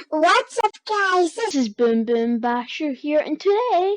What's up, guys? This is Boom Boom Basher here, and today,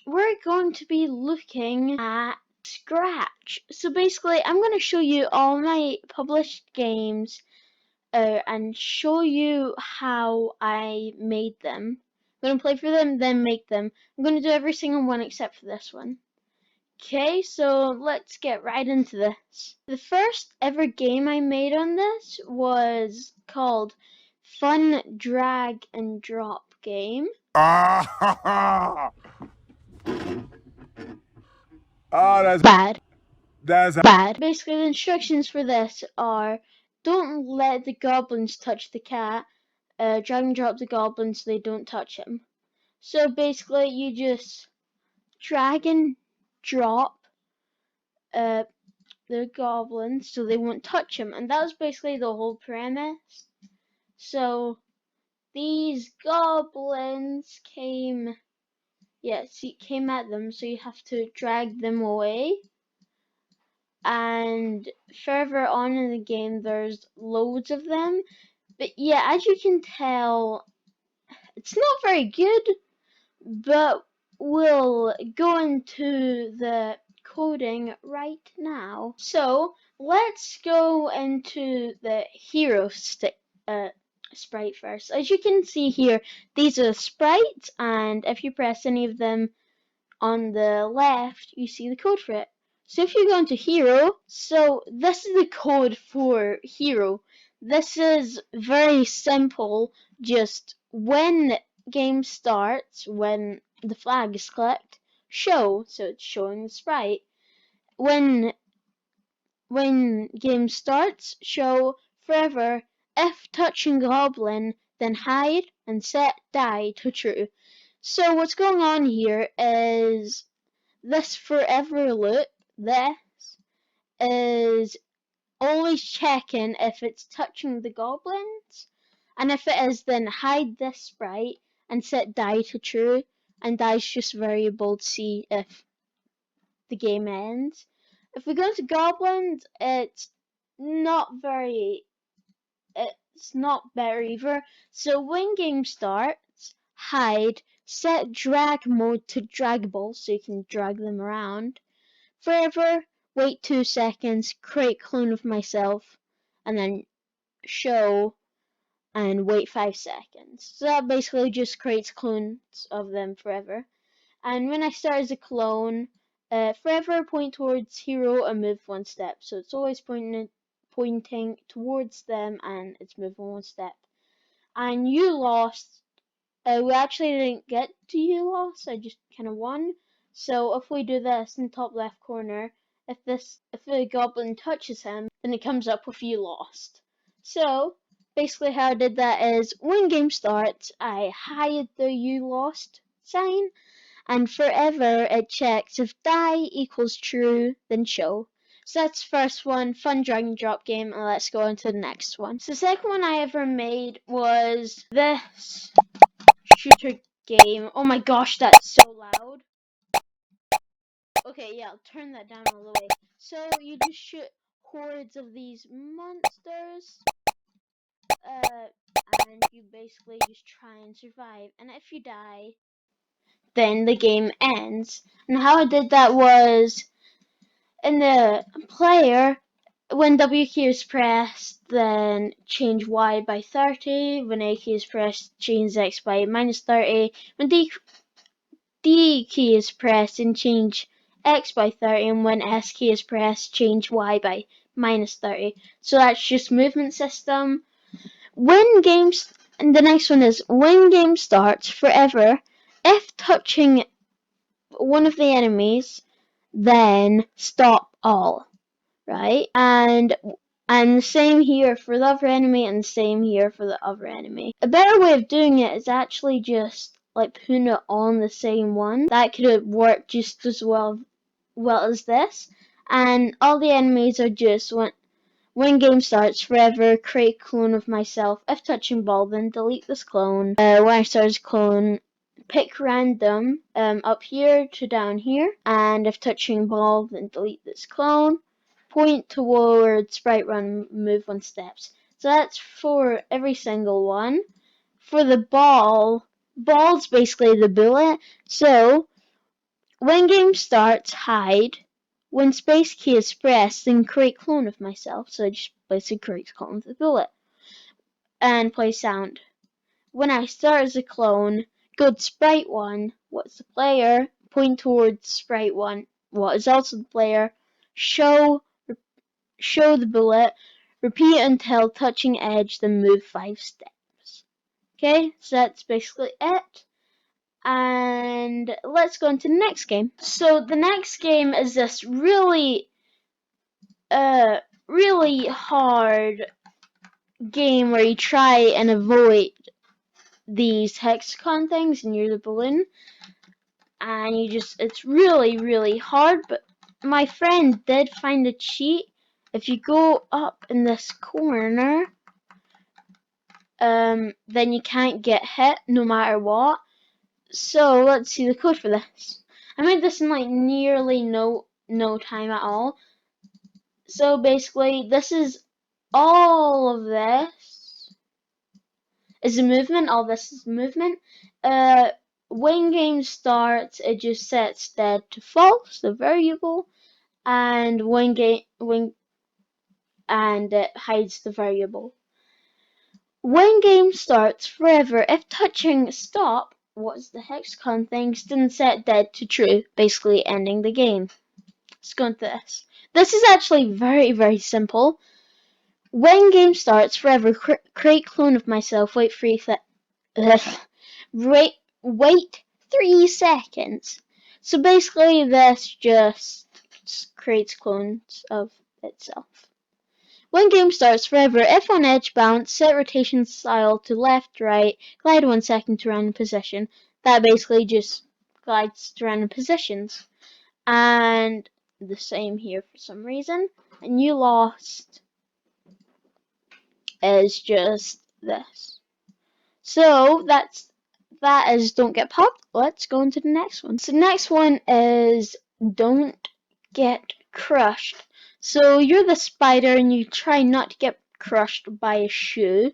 we're going to be looking at Scratch. So basically, I'm going to show you all my published games, and show you how I made them. I'm going to play for them, then make them. I'm going to do every single one except for this one. Okay, so let's get right into this. The first ever game I made on this was called Fun Drag and Drop Game. Ah, that's Bad. that's Bad. Basically, the instructions for this are don't let the goblins touch the cat, drag and drop the goblins so they don't touch him. So basically, you just drag and drop uh, the goblins so they won't touch him, and that was basically the whole premise. So these goblins came at them, so you have to drag them away. And further on in the game there's loads of them, but yeah, as you can tell, it's not very good, but we'll go into the coding right now. So let's go into the hero sprite first. As you can see here, these are sprites, and if you press any of them on the left, you see the code for it. So if you go into hero, so this is the code for hero. This is very simple. Just when game starts, when the flag is clicked, show, so it's showing the sprite. When game starts, show forever. If touching goblin, then hide and set die to true. So what's going on here is this forever loop. This is always checking if it's touching the goblins, and if it is, then hide this sprite and set die to true, and die's just variable to see if the game ends. If we go to goblins, it's not very either. So when game starts, hide, set drag mode to draggable so you can drag them around. Forever, wait 2 seconds, create clone of myself, and then show and wait 5 seconds. So that basically just creates clones of them forever. And when I start as a clone, forever point towards hero and move 1 step. So it's always pointing towards them, and it's moving 1 step. And you lost. We actually didn't get to you lost. I just kind of won. So if we do this in the top left corner, if the goblin touches him, then it comes up with you lost. So basically how I did that is when game starts, I hide the you lost sign, and forever it checks if die equals true, then show. So that's the first one, fun drag and drop game, and let's go on to the next one. So the second one I ever made was this shooter game. Oh my gosh, that's so loud. Okay, yeah, I'll turn that down all the way. So you just shoot hordes of these monsters, and you basically just try and survive. And if you die, then the game ends. And how I did that was in the player, when W key is pressed, then change Y by 30. When A key is pressed, change X by -30. When D key is pressed, and change X by 30. And when S key is pressed, change Y by -30. So that's just movement system. And the next one is when game starts forever, if touching one of the enemies, then stop all, right? And the same here for the other enemy, and the same here for the other enemy. A better way of doing it is actually just like putting it on the same one. That could have worked just as well as this. And all the enemies are just when game starts forever, create clone of myself. If touching ball, then delete this clone. When I start as clone, pick random up here to down here, and if touching ball, then delete this clone. Point towards sprite run, move 1 steps. So that's for every single one. for the ball's basically the bullet. So when game starts, hide. When space key is pressed, then create clone of myself. So I just basically create clone of the bullet and play sound. When I start as a clone, go to sprite 1, what's the player, point towards sprite 1, what is also the player, show the bullet, repeat until touching edge, then move 5 steps. Okay, so that's basically it. And let's go into the next game. So the next game is this really hard game where you try and avoid these hexagon things and you're the balloon. And it's really hard, but my friend did find a cheat. If you go up in this corner, then you can't get hit no matter what. So let's see the code for this. I made this in like nearly no time at all. So basically, this is all of this is a movement. All this is movement. When game starts, it just sets dead to false, the variable, and and it hides the variable. When game starts forever, if touching stop, what's the hexagon thing, then set dead to true, basically ending the game. Let's go into this. This is actually very simple. When game starts forever, create clone of myself, wait 3 seconds. So basically this just creates clones of itself. When game starts forever, if on edge bounce, set rotation style to left, right, glide 1 second to random position. That basically just glides to random positions. And the same here for some reason. And you lost is just this. So that is don't get popped. Let's go into the next one. So the next one is don't get crushed. So you're the spider and you try not to get crushed by a shoe.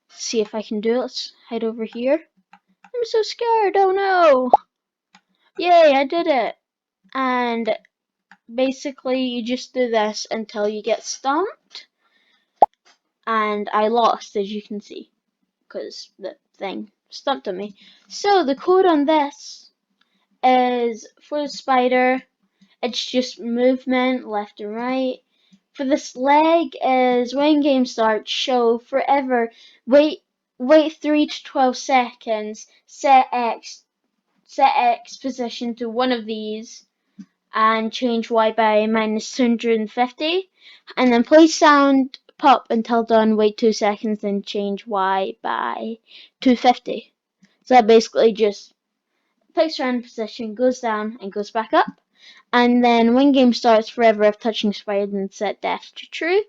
Let's see if I can do it. Let's hide over here. I'm so scared. Oh no. Yay, I did it. And basically you just do this until you get stumped. And I lost, as you can see, because the thing stumped on me. So the code on this is for the spider, it's just movement left and right. For this leg is when game starts, show forever, wait 3 to 12 seconds, set X position to one of these and change Y by minus 250, and then play sound pop until done, wait 2 seconds, then change Y by 250. So that basically just takes random position, goes down, and goes back up. And then when game starts forever, if touching spider, then set def to true.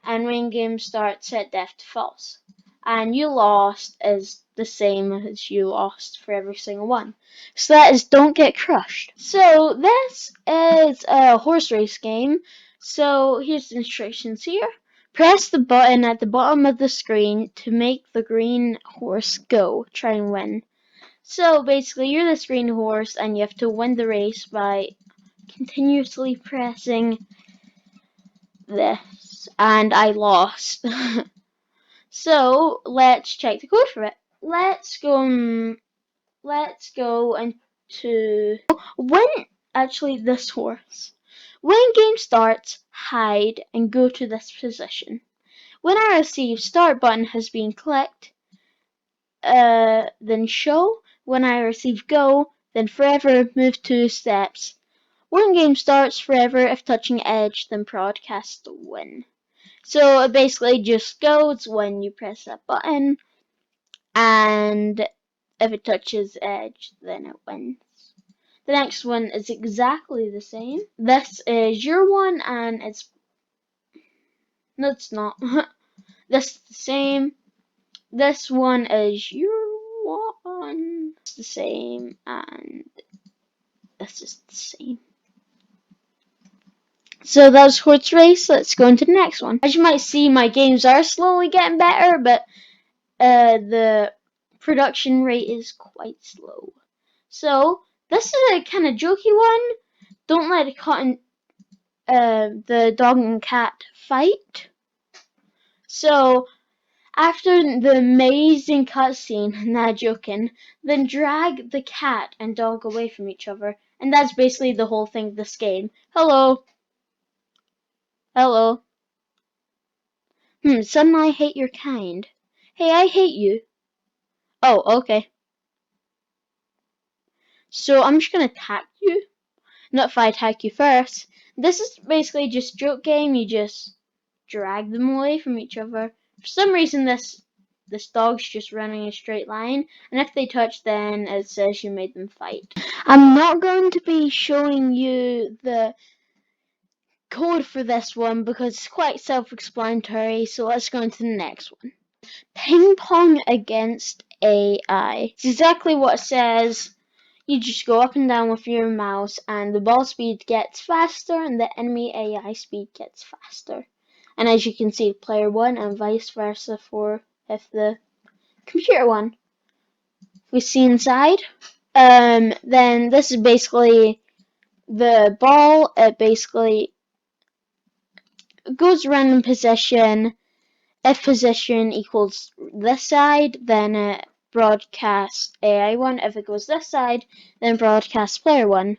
And when game starts, set def to false. And you lost is the same as you lost for every single one. So that is don't get crushed. So this is a horse race game. So here's the instructions here. Press the button at the bottom of the screen to make the green horse go. Try and win. So basically you're this green horse and you have to win the race by continuously pressing this. And I lost. So let's check the code for it. Let's go into when actually this horse. When game starts, hide and go to this position. When I receive start button has been clicked, then show. When I receive go, then forever move 2 steps. When game starts forever, if touching edge, then broadcast win. So it basically just goes when you press that button, and if it touches edge, then it wins. The next one is exactly the same. This is your one, and no, it's not. This is the same. This one is your one. It's the same, and this is the same. So that was horse race. Let's go into the next one. As you might see, my games are slowly getting better, but the production rate is quite slow. So this is a kind of jokey one. Don't let the dog and cat fight. So after the amazing cutscene, not joking, then drag the cat and dog away from each other. And that's basically the whole thing of this game. Hello. Hello. Suddenly I hate your kind. Hey, I hate you. Oh, okay. So I'm just gonna attack you. Not if I attack you first. This is basically just a joke game. You just drag them away from each other. For some reason, this dog's just running a straight line, and if they touch, then it says you made them fight. I'm not going to be showing you the code for this one because it's quite self-explanatory, so let's go into the next one. Ping pong against AI. It's exactly what it says. You just go up and down with your mouse, and the ball speed gets faster, and the enemy AI speed gets faster. And as you can see, player 1 and vice versa for if the computer one. We see inside. Then this is basically the ball. It basically goes around in position. If position equals this side, then it broadcasts AI 1. If it goes this side, then broadcasts player 1.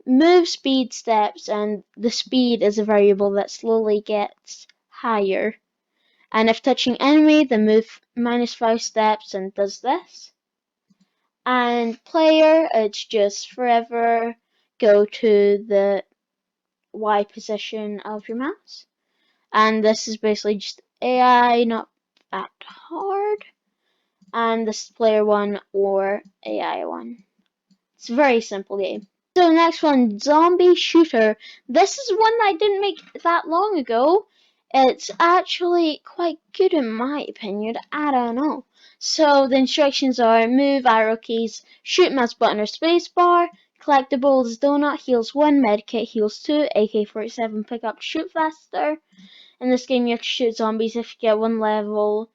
Move speed steps, and the speed is a variable that slowly gets higher. And if touching enemy, then move -5 steps and does this. And player, it's just forever go to the Y position of your mouse. And this is basically just AI, not that hard. And this is player 1 or AI 1. It's a very simple game. So next one, zombie shooter. This is one that I didn't make that long ago. It's actually quite good in my opinion. I don't know. So the instructions are move arrow keys, shoot mouse button or space bar, collectibles, donut, heals 1, medkit, heals 2, AK-47 pick up, shoot faster. In this game you have to shoot zombies. If you get 1 level,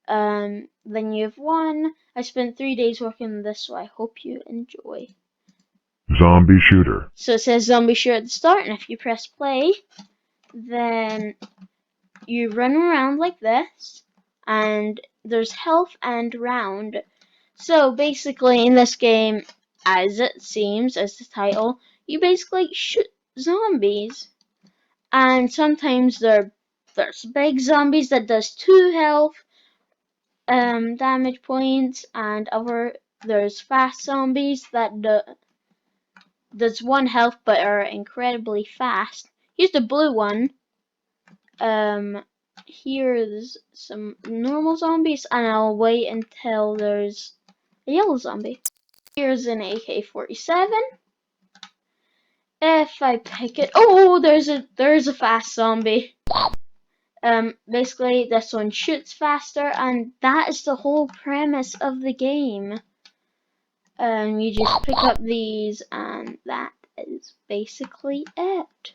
then you have won. I spent 3 days working on this, so I hope you enjoy. Zombie shooter. So it says zombie shooter at the start, and if you press play, then you run around like this, and there's health and round. So basically in this game, as it seems, as the title, you basically shoot zombies. And sometimes there's big zombies that does 2 health damage points, and there's fast zombies that does 1 health but are incredibly fast. Here's the blue one. Here's some normal zombies, and I'll wait until there's a yellow zombie. Here's an AK-47. If I pick it, oh, there's a fast zombie. Basically this one shoots faster, and that is the whole premise of the game. You just pick up these, and that is basically it.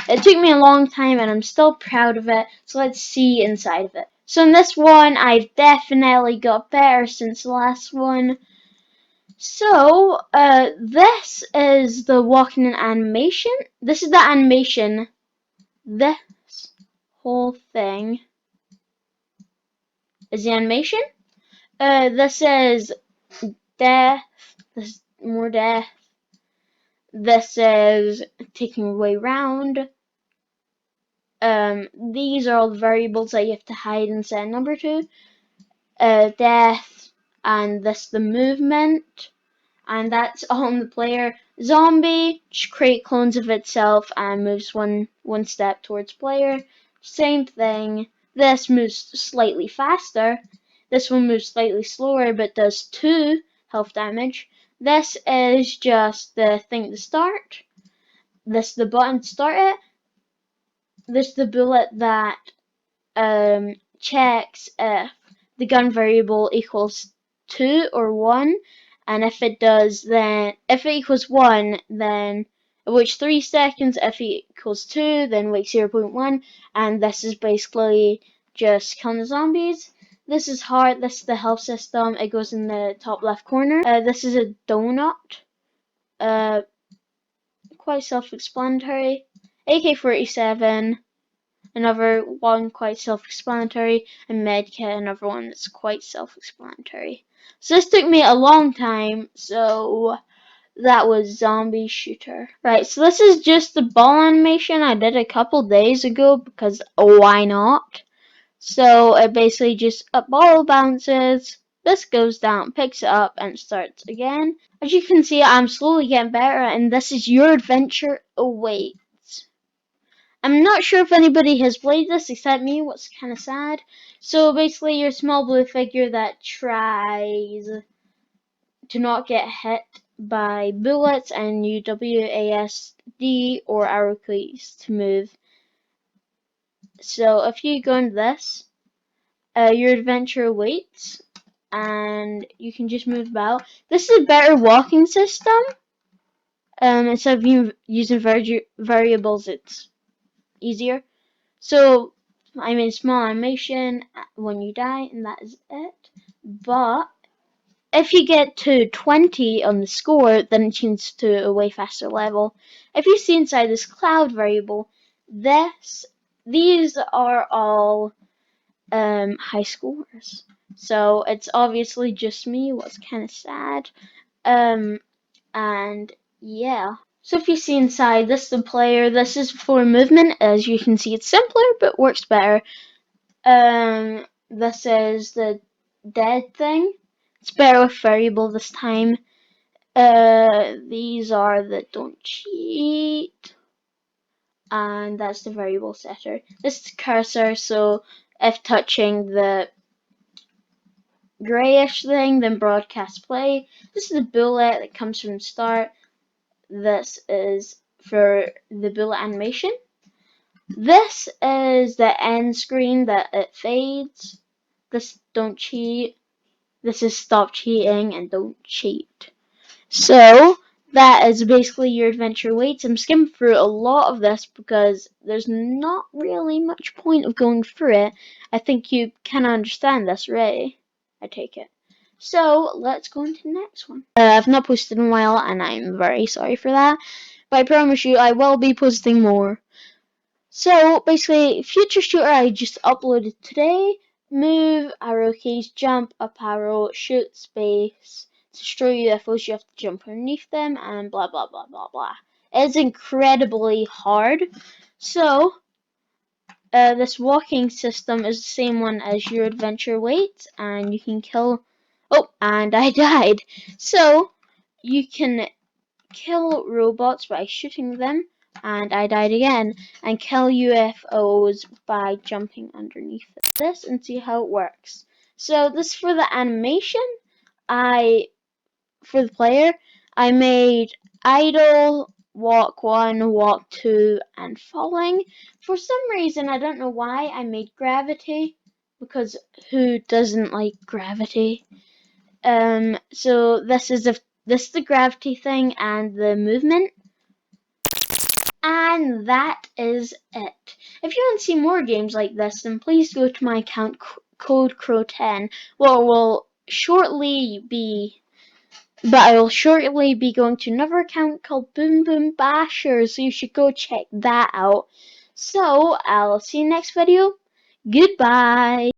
It took me a long time, and I'm still proud of it, so let's see inside of it. So in this one, I've definitely got better since the last one. So, this is the walking animation. This is the animation. This whole thing is the animation. This is death. This is more death. This is taking away round. These are all the variables that you have to hide and set a number to. Death, and this the movement, and that's on the player. Zombie, just create clones of itself and moves one step towards player. Same thing. This moves slightly faster. This one moves slightly slower but does 2 health damage. This is just the thing to start. This is the button to start it. This is the bullet that checks if the gun variable equals 2 or 1, and if it does, then if it equals 1, then it waits 3 seconds. If it equals 2, then wait 0.1, and this is basically just killing the zombies. This is heart. This is the health system. It goes in the top left corner. This is a donut. Quite self-explanatory. AK-47. Another one quite self-explanatory, and medkit, another one that's quite self-explanatory. So this took me a long time, so that was zombie shooter. Right, so this is just the ball animation I did a couple days ago because why not? So it basically just a ball bounces, this goes down, picks it up, and starts again. As you can see, I'm slowly getting better, and this is your adventure awaits. I'm not sure if anybody has played this except me, what's kind of sad. So basically, you're a small blue figure that tries to not get hit by bullets, and you WASD or arrow keys to move. So if you go into this, your adventure awaits, and you can just move about. This is a better walking system. Instead of you using variables, it's easier. So I made a small animation when you die, and that is it. But if you get to 20 on the score, then it changes to a way faster level. If you see inside this cloud variable, these are all high scores. So it's obviously just me, what's kind of sad. And yeah. So if you see inside, this is the player, this is for movement. As you can see, it's simpler, but works better. This is the dead thing. It's better with variable this time. These are the don't cheat. And that's the variable setter. This is the cursor, so if touching the grayish thing, then broadcast play. This is the bullet that comes from start. This is for the bullet animation. This is the end screen that it fades. This don't cheat. This is stop cheating and don't cheat. So that is basically your adventure waits. I'm skimming through a lot of this because there's not really much point of going through it. I think you can understand this, right? I take it. So let's go into the next one. I've not posted in a while, and I'm very sorry for that. But I promise you, I will be posting more. So basically, Future Shooter I just uploaded today. Move, arrow keys, jump, up arrow, shoot, space. To destroy UFOs, you have to jump underneath them, and blah blah blah blah blah. It's incredibly hard. So, this walking system is the same one as your adventure waits, and you can kill. Oh, and I died. So, you can kill robots by shooting them, and I died again, and kill UFOs by jumping underneath this and see how it works. So this for the animation, for the player, I made idle, walk 1, walk 2, and falling. For some reason, I don't know why, I made gravity, because who doesn't like gravity? So this is the gravity thing and the movement. And that is it. If you want to see more games like this, then please go to my account CodeCrow10, where will shortly be. But I will shortly be going to another account called Boom Boom Basher, so you should go check that out. So I'll see you next video. Goodbye.